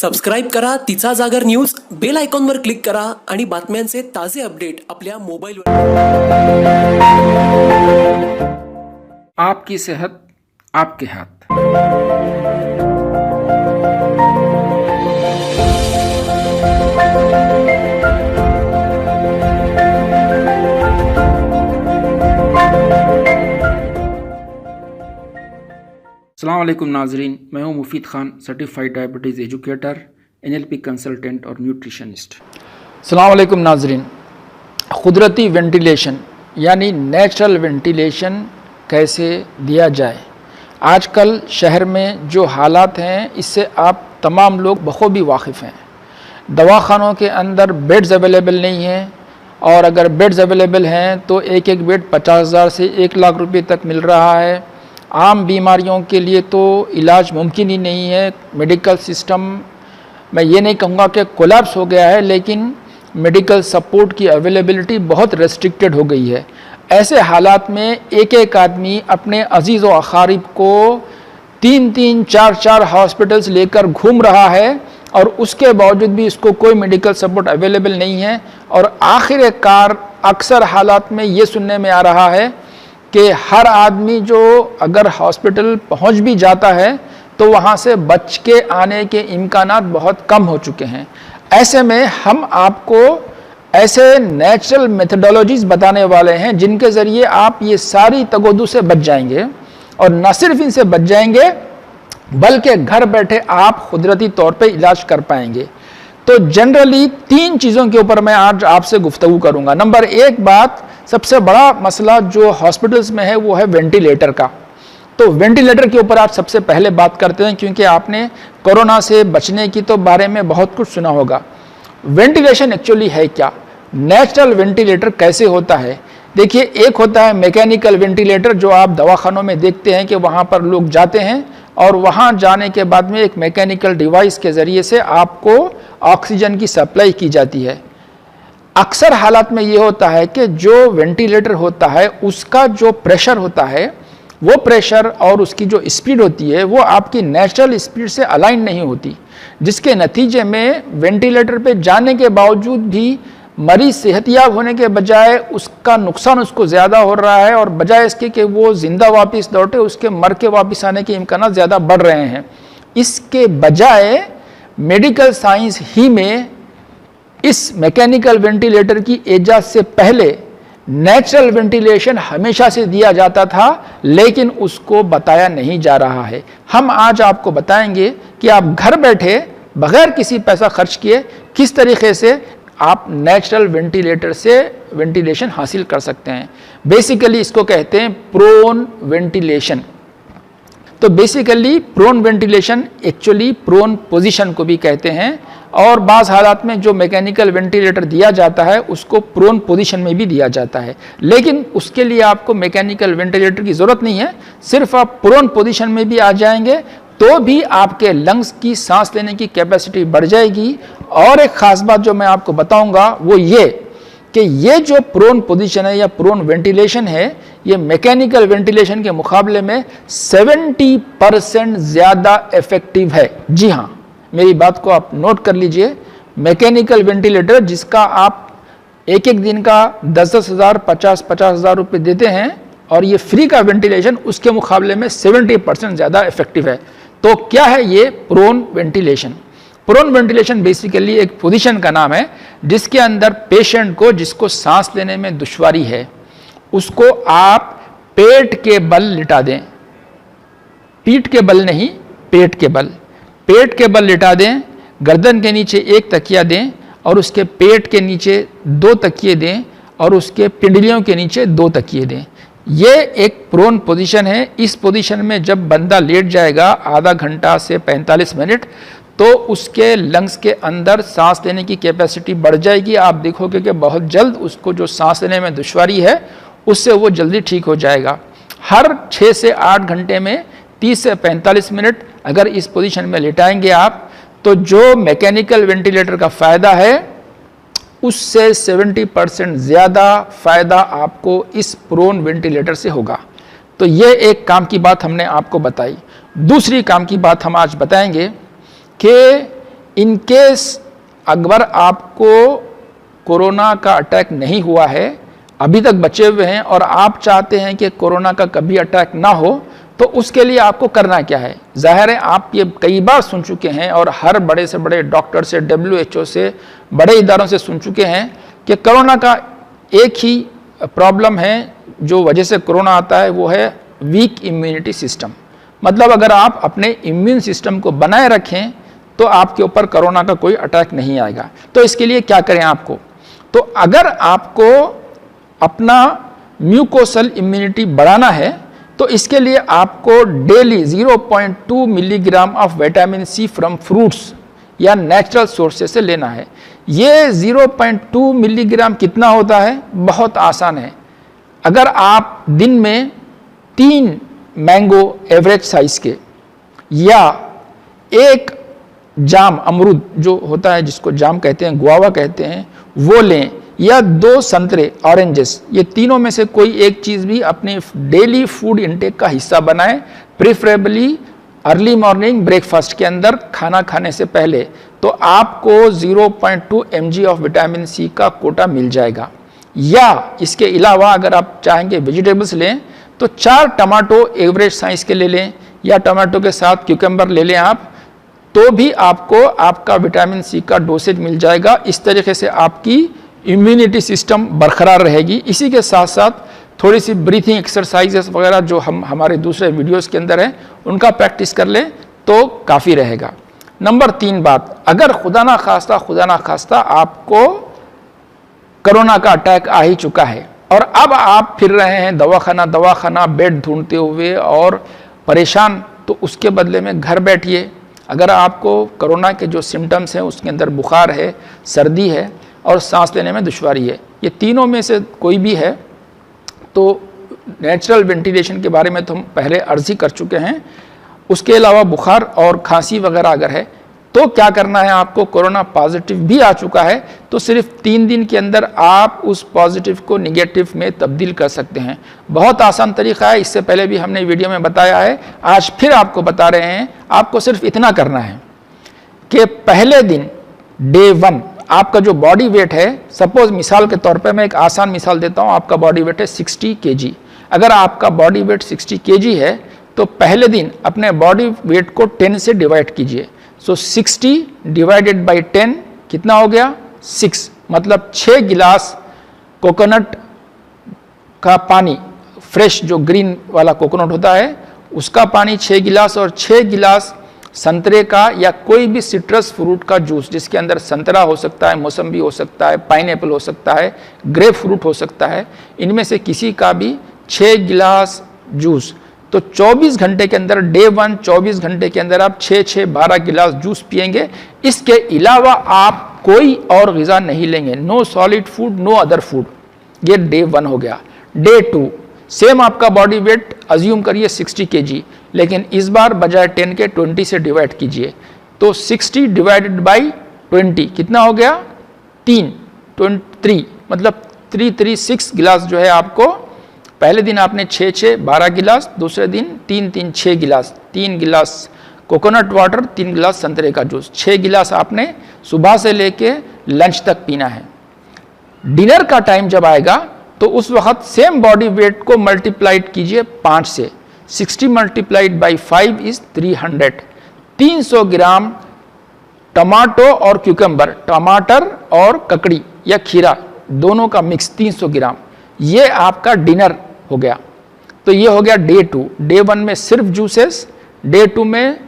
Subscribe करा तिचा जागर न्यूज, बेल आयकॉनवर क्लिक करा आणि बातम्यांचे ताजे अपडेट आपल्या मोबाईलवर। आपकी सेहत आपके हाथ। अस्सलाम वालेकुम नाजरीन, मैं हूं Mufeed Khan, certified diabetes educator, NLP consultant और न्यूट्रिशनिस्ट। अस्सलाम वालेकुम नाजरीन, कुदरती वेंटिलेशन यानी नेचुरल वेंटिलेशन कैसे दिया जाए। आजकल शहर में जो हालात हैं इससे आप तमाम लोग बखूबी वाकिफ़ हैं। दवाखानों के अंदर बेड्स अवेलेबल नहीं हैं, और अगर बेड्स अवेलेबल हैं तो एक एक बेड 50,000 से 1 लाख रुपए तक मिल रहा है। आम बीमारियों के लिए तो इलाज मुमकिन ही नहीं है। मेडिकल सिस्टम, मैं ये नहीं कहूँगा कि कोलैप्स हो गया है, लेकिन मेडिकल सपोर्ट की अवेलेबिलिटी बहुत रेस्ट्रिक्टेड हो गई है। ऐसे हालात में एक एक आदमी अपने अजीज़ व अकारिब को 3-3, 4-4 हॉस्पिटल्स लेकर घूम रहा है, और उसके बावजूद भी इसको कोई मेडिकल सपोर्ट अवेलेबल नहीं है। और आखिरकार अक्सर हालात में ये सुनने में आ रहा है कि हर आदमी जो अगर हॉस्पिटल पहुंच भी जाता है तो वहां से बच के आने के इम्कानात बहुत कम हो चुके हैं। ऐसे में हम आपको ऐसे नेचुरल मेथडोलॉजीज बताने वाले हैं जिनके ज़रिए आप ये सारी तगोदू से बच जाएंगे, और न सिर्फ इनसे बच जाएंगे बल्कि घर बैठे आप कुदरती तौर पे इलाज कर पाएंगे। तो जनरली 3 चीज़ों के ऊपर मैं आज आपसे गुफ्तगू करूंगा। नंबर 1 बात, सबसे बड़ा मसला जो हॉस्पिटल्स में है वो है वेंटिलेटर का। तो वेंटिलेटर के ऊपर आज सबसे पहले बात करते हैं, क्योंकि आपने कोरोना से बचने की तो बारे में बहुत कुछ सुना होगा। वेंटिलेशन एक्चुअली है क्या, नेचुरल वेंटिलेटर कैसे होता है। देखिए, एक होता है मैकेनिकल वेंटिलेटर जो आप दवाखानों में देखते हैं कि वहाँ पर लोग जाते हैं और वहाँ जाने के बाद में एक मैकेनिकल डिवाइस के ज़रिए से आपको ऑक्सीजन की सप्लाई की जाती है। अक्सर हालात में ये होता है कि जो वेंटिलेटर होता है उसका जो प्रेशर होता है, वो प्रेशर और उसकी जो स्पीड होती है वो आपकी नेचुरल स्पीड से अलाइन नहीं होती, जिसके नतीजे में वेंटिलेटर पे जाने के बावजूद भी मरीज सेहतयाब होने के बजाय उसका नुकसान उसको ज़्यादा हो रहा है, और बजाय इसके कि वो ज़िंदा वापस लौटे उसके मर के वापस आने के इम्कान ज़्यादा बढ़ रहे हैं। इसके बजाय मेडिकल साइंस ही में इस मैकेनिकल वेंटिलेटर की इजाज़त से पहले नेचुरल वेंटिलेशन हमेशा से दिया जाता था, लेकिन उसको बताया नहीं जा रहा है। हम आज आपको बताएंगे कि आप घर बैठे बगैर किसी पैसा खर्च किए किस तरीके से आप नेचुरल वेंटिलेटर से वेंटिलेशन हासिल कर सकते हैं। बेसिकली इसको कहते हैं प्रोन वेंटिलेशन। तो basically prone ventilation actually prone position को भी कहते हैं, और बाज़ हालात में जो मैकेनिकल वेंटिलेटर दिया जाता है उसको प्रोन पोजीशन में भी दिया जाता है। लेकिन उसके लिए आपको मैकेनिकल वेंटिलेटर की ज़रूरत नहीं है, सिर्फ आप प्रोन पोजीशन में भी आ जाएंगे तो भी आपके लंग्स की सांस लेने की कैपेसिटी बढ़ जाएगी। और एक ख़ास बात जो मैं आपको बताऊंगा वो ये कि ये जो प्रोन पोजीशन है या प्रोन वेंटिलेशन है, ये मैकेनिकल वेंटिलेशन के मुकाबले में 70% ज़्यादा इफेक्टिव है। जी हाँ, मेरी बात को आप नोट कर लीजिए। मैकेनिकल वेंटिलेटर जिसका आप एक एक दिन का 10-10 हज़ार 50-50 हज़ार रुपये देते हैं, और ये फ्री का वेंटिलेशन उसके मुकाबले में 70% ज़्यादा इफेक्टिव है। तो क्या है ये prone ventilation? Prone ventilation basically एक पोजीशन का नाम है जिसके अंदर पेशेंट को, जिसको सांस लेने में दुश्वारी है, उसको आप पेट के बल लिटा दें। पीठ के बल नहीं, पेट के बल। पेट के बल लिटा दें, गर्दन के नीचे 1 तकिया दें, और उसके पेट के नीचे 2 तकिए दें, और उसके पिंडलियों के नीचे 2 तकिए दें। ये एक प्रोन पोजीशन है। इस पोजीशन में जब बंदा लेट जाएगा आधा घंटा से 45 मिनट, तो उसके लंग्स के अंदर सांस लेने की कैपेसिटी बढ़ जाएगी। आप देखोगे कि बहुत जल्द उसको जो सांस लेने में दुश्वारी है उससे वो जल्दी ठीक हो जाएगा। हर 6 से 8 घंटे में 30 से 45 मिनट अगर इस पोजीशन में लेटाएंगे आप, तो जो मैकेनिकल वेंटिलेटर का फ़ायदा है उससे 70% ज़्यादा फ़ायदा आपको इस प्रोन वेंटिलेटर से होगा। तो ये एक काम की बात हमने आपको बताई। दूसरी काम की बात हम आज बताएंगे कि इन केस अगर आपको कोरोना का अटैक नहीं हुआ है, अभी तक बचे हुए हैं और आप चाहते हैं कि कोरोना का कभी अटैक ना हो, तो उसके लिए आपको करना क्या है? जाहिर है आप ये कई बार सुन चुके हैं और हर बड़े से बड़े डॉक्टर से, WHO से, बड़े इदारों से सुन चुके हैं कि कोरोना का एक ही प्रॉब्लम है जो वजह से कोरोना आता है, वो है वीक इम्यूनिटी सिस्टम। मतलब अगर आप अपने इम्यून सिस्टम को बनाए रखें तो आपके ऊपर कोरोना का कोई अटैक नहीं आएगा। तो इसके लिए क्या करें आपको? तो अगर आपको अपना म्यूकोसल इम्यूनिटी बढ़ाना है तो इसके लिए आपको daily 0.2 milligram of vitamin C from fruits या नेचुरल सोर्सेस से लेना है। ये 0.2 मिलीग्राम कितना होता है? बहुत आसान है। अगर आप दिन में 3 मैंगो एवरेज साइज के या एक जाम अमरूद जो होता है जिसको जाम कहते हैं, गुआवा कहते हैं, वो लें, या 2 संतरे ऑरेंजेस, ये तीनों में से कोई एक चीज़ भी अपने डेली फूड इंटेक का हिस्सा बनाएं, प्रेफरेबली अर्ली मॉर्निंग ब्रेकफास्ट के अंदर खाना खाने से पहले, तो आपको 0.2 mg ऑफ विटामिन सी का कोटा मिल जाएगा। या इसके अलावा अगर आप चाहेंगे वेजिटेबल्स लें तो 4 टमाटो एवरेज साइज के ले लें या टमाटो के साथ क्यूकम्बर ले लें आप, तो भी आपको आपका विटामिन सी का डोसेज मिल जाएगा। इस तरीके से आपकी इम्यूनिटी सिस्टम बरकरार रहेगी। इसी के साथ साथ थोड़ी सी ब्रीथिंग एक्सरसाइजेस वगैरह जो हम हमारे दूसरे वीडियोस के अंदर है उनका प्रैक्टिस कर लें तो काफ़ी रहेगा। नंबर 3 बात, अगर खुदा ना खास्ता आपको कोरोना का अटैक आ ही चुका है और अब आप फिर रहे हैं दवाखाना बेड ढूंढते हुए और परेशान, तो उसके बदले में घर बैठिए। अगर आपको कोरोना के जो सिम्टम्स हैं उसके अंदर बुखार है, सर्दी है और सांस लेने में दुश्वारी है, ये तीनों में से कोई भी है, तो नेचुरल वेंटिलेशन के बारे में तो हम पहले अर्ज ही कर चुके हैं। उसके अलावा बुखार और खांसी वगैरह अगर है तो क्या करना है आपको? कोरोना पॉजिटिव भी आ चुका है तो सिर्फ 3 दिन के अंदर आप उस पॉजिटिव को निगेटिव में तब्दील कर सकते हैं। बहुत आसान तरीका है, इससे पहले भी हमने वीडियो में बताया है, आज फिर आपको बता रहे हैं। आपको सिर्फ इतना करना है कि पहले दिन डे 1 आपका जो बॉडी वेट है, सपोज मिसाल के तौर पे मैं एक आसान मिसाल देता हूँ, आपका बॉडी वेट है 60 kg। अगर आपका बॉडी वेट 60 kg है तो पहले दिन अपने बॉडी वेट को 10 से डिवाइड कीजिए। सो 60 डिवाइडेड बाई 10 कितना हो गया? 6, मतलब 6 गिलास कोकोनट का पानी, फ्रेश जो ग्रीन वाला कोकोनट होता है उसका पानी 6 गिलास, और 6 गिलास संतरे का या कोई भी सिट्रस फ्रूट का जूस, जिसके अंदर संतरा हो सकता है, मौसम्बी हो सकता है, पाइनएप्पल हो सकता है, ग्रेप फ्रूट हो सकता है, इनमें से किसी का भी 6 गिलास जूस, तो 24 घंटे के अंदर डे 1 24 घंटे के अंदर आप 6 12 गिलास जूस पिएंगे। इसके अलावा आप कोई और ग़िज़ा नहीं लेंगे, no solid food, no other food. ये डे 1 हो गया। डे 2 सेम आपका बॉडी वेट अज्यूम करिए 60 kg, लेकिन इस बार बजाय 10 के 20 से डिवाइड कीजिए, तो 60 डिवाइडेड बाई 20 कितना हो गया? 3 मतलब 3 गिलास जो है आपको, पहले दिन आपने 6 12 गिलास, दूसरे दिन 3 6 गिलास, 3 गिलास कोकोनट वाटर, 3 गिलास संतरे का जूस, 6 गिलास आपने सुबह से लेके लंच तक पीना है। डिनर का टाइम जब आएगा तो उस वक्त सेम बॉडी वेट को मल्टीप्लाइड कीजिए 5 से, 60 multiplied by 5 is 300। 300 gram tomato और क्यूकम्बर, टमाटर और ककड़ी या खीरा दोनों का मिक्स 300 ग्राम, ये आपका डिनर हो गया। तो ये हो गया डे 2। डे 1 में सिर्फ जूसेस, डे 2 में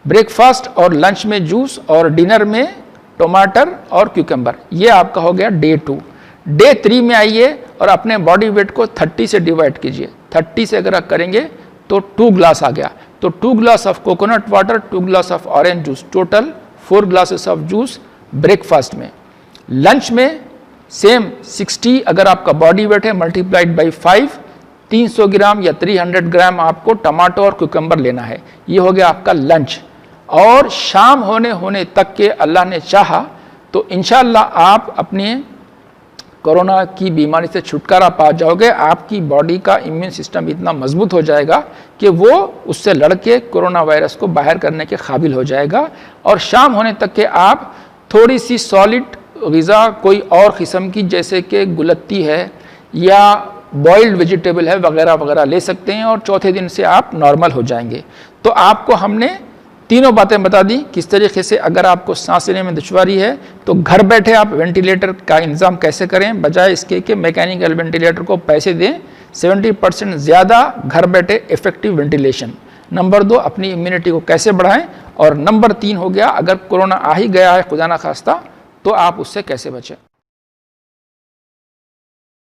ब्रेकफास्ट और लंच में जूस, और डिनर में टमाटर और क्यूकम्बर, ये आपका हो गया डे 2। डे 3 में आइए और अपने बॉडी वेट को 30 से डिवाइड कीजिए। 30 से अगर आप करेंगे तो 2 ग्लास आ गया, तो 2 glass of coconut water, 2 glass of orange juice, total 4 glasses of juice breakfast में। लंच में सेम 60 अगर आपका बॉडी वेट है मल्टीप्लाइड बाई 5, 300 ग्राम या 300 ग्राम आपको टमाटो और क्यूकम्बर लेना है। ये हो गया आपका लंच। और शाम होने तक के अल्लाह ने चाहा तो इंशाअल्लाह आप अपने कोरोना की बीमारी से छुटकारा पा जाओगे, आपकी बॉडी का इम्यून सिस्टम इतना मजबूत हो जाएगा कि वो उससे लड़के कोरोना वायरस को बाहर करने के काबिल हो जाएगा। और शाम होने तक के आप थोड़ी सी सॉलिड ग़िज़ा कोई और किस्म की, जैसे कि गुलत्ती है या बॉइल्ड वेजिटेबल है वगैरह वगैरह ले सकते हैं, और चौथे दिन से आप नॉर्मल हो जाएंगे। तो आपको हमने तीनों बातें बता दी किस तरीके से अगर आपको सांस लेने में दुश्वारी है तो घर बैठे आप वेंटिलेटर का इंतज़ाम कैसे करें, बजाय इसके कि मैकेनिकल वेंटिलेटर को पैसे दें। 70% ज़्यादा घर बैठे इफ़ेक्टिव वेंटिलेशन। नंबर 2, अपनी इम्यूनिटी को कैसे बढ़ाएं। और नंबर 3 हो गया, अगर कोरोना आ ही गया है खुदा ना खास्ता तो आप उससे कैसे बचें।